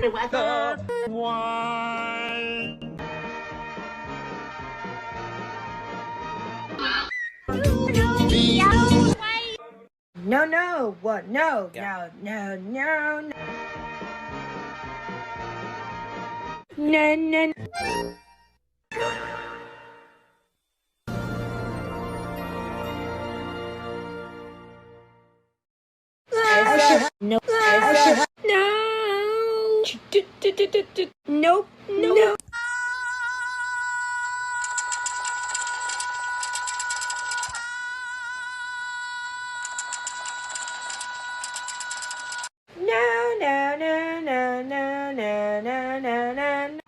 That's why. No, no, what? No, Yeah. no, no, no, no, no, no. No, no, no, no. No, no, no, no, no, no, no, no, no.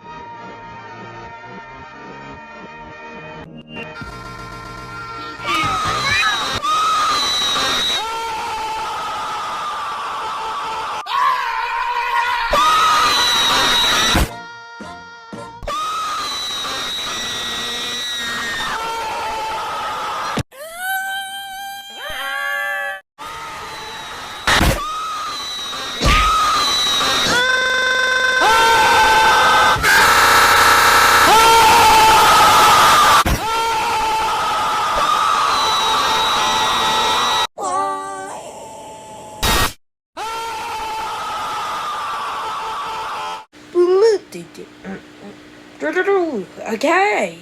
Okay.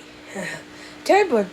Table.